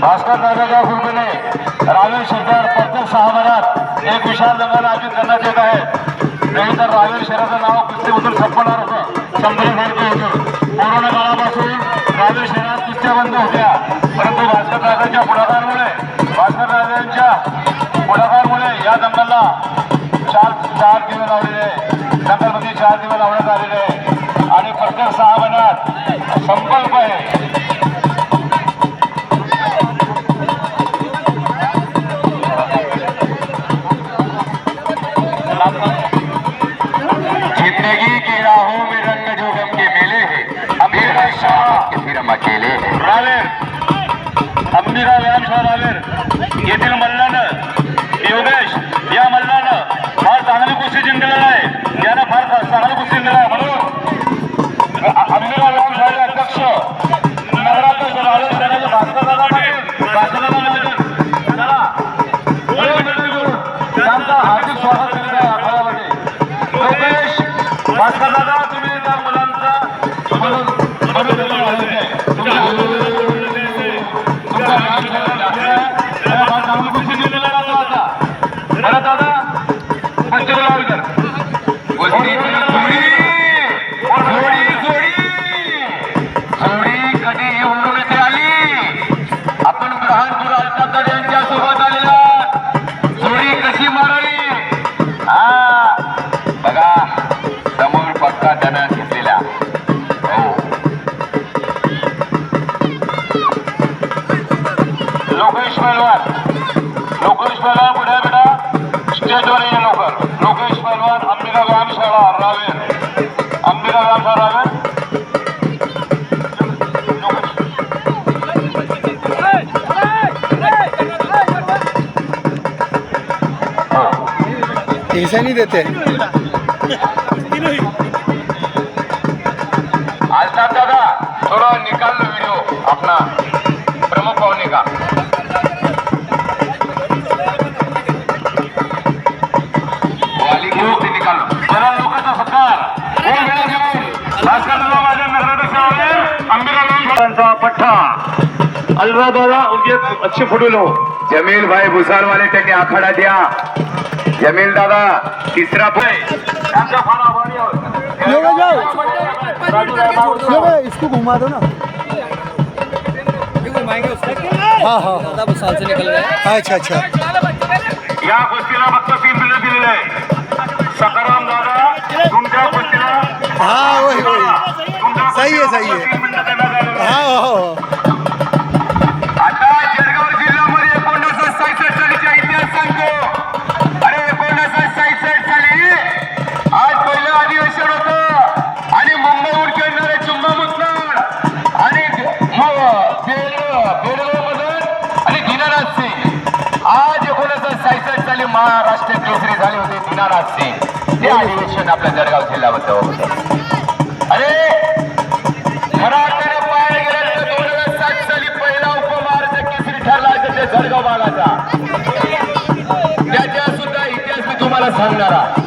भास्कर दादाच्या कृपेने रावेर शहरात प्रत्येक 6 महिन्यात एक विशाल दंगल आयोजित करण्यात येत आहे. नाही तर रावेर शहराचं नाव कुस्तीमधून संपणार होतं, संपल्यासारखं होतं. कोरोना काळापासून रावेर शहरात कुस्त्या बंद होत्या, परंतु भास्कर दादांच्या पुढाकारामुळे या दंगलला चार दिवस लावलेले, दंगलमध्ये 4 दिवस लावण्यात आलेले आहे आणि प्रत्येक 6 महिन्यात संकल्प आहे. जिंदगी की राहों में रंग जो गम के मेले हैं, अमीर शाह के फिर हम अकेले हैं. रावेर अंबिरा व्यायामशाळा रावेर येथील मल्लानं योगेश या मल्लानं फार चांगली कुस्ती जिंकलेला आहे. यानं फार चांगली कुस्ती जिंकलेला आहे. म्हणून अंबिरा व्यायामशाळेचे अध्यक्ष नगराध्यक्ष रावेर शहराचे भास्करदादा त्यांचं हार्दिक स्वागत केलेलं आहे. आखाड्यामध्ये योगेश भास्करदादा, तुम्ही त्या मुलांचा कधी उमरून येथे आली. आपण ब्रहानपूर अल्ताकर यांच्या सोबत आलेला जोडी कशी मारावी. हा बघा, समोर पक्का धन घेतलेला. हो, लोकेश पहलवान पुढे बेटा स्टेजवर ये लवकर. लोकेश पहलवान अंबिका व्यायामशाळा रावेर, अंबिका व्यायामशाळा रावेर. ऐसा नहीं देते. आलता दादा थोड़ा निकाल लो वीडियो अपना प्रमुख पाहुणे का. वाली की निकाल लो. जरा लोकांचा सत्कार भास्करदादा माझ्या नगराध्यक्ष रावेर अंबिका व्यायामशाळांचा पठ्ठा अलरा दादा उनके अच्छे फोटो लो. जमील भाई भुसार वाले त्यांनी आखाडा द्या. जमील दादा तिसरा त्यांचा फार आभारी आहोत. इसको घुमा दो ना. हाँ हाँ हाँ, साल से निकल रहे हैं. अच्छा अच्छा. या कुस्तीला फक्त 3 मिनिट दिलेले आहे. सकाराम दादा तुमच्या कुस्तीला हाँ वही सही है. हाँ हो. आता जळगाव जिल्ह्यामध्ये 1966 सालीचा इतिहास सांगतो. अरे 1966 साली आज पहिलं अधिवेशन होतं आणि मुंबईहून खेळणारे चुंबा मुतनाड आणि बेलगावमधून आणि दिनानाथ सिंग. आज 1966 साली महाराष्ट्र केसरी झाले होते दिनानाथ सिंग. ते अधिवेशन आपल्या जळगाव जिल्ह्यामध्ये होतं. अरे खरा अर्थाने पाहायला गेलं तर 2007 साली पहिला उपमहाराष्ट्र केसरी ठरला असेल ते जळगाव भागाचा. त्याच्या सुद्धा इतिहास मी तुम्हाला सांगणार आहे.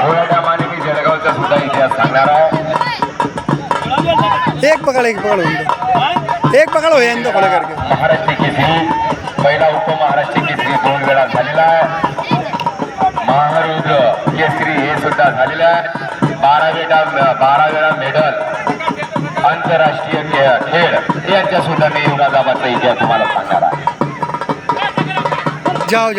थोड्या टायमाने मी जळगावचा सुद्धा इतिहास सांगणार आहे. एक पकड़ हो यांदा खड़ा करके. महाराष्ट्र केसरी पहिला उपमहाराष्ट्र केसरी 2 वेळा झालेला आहे. महारुद्र केसरी हे सुद्धा झालेलं आहे. 12 वेळा मेडल आंतरराष्ट्रीय खेळ यांच्या सुद्धा मी युवराजाबादचा इतिहास तुम्हाला सांगणार आहे. जाओ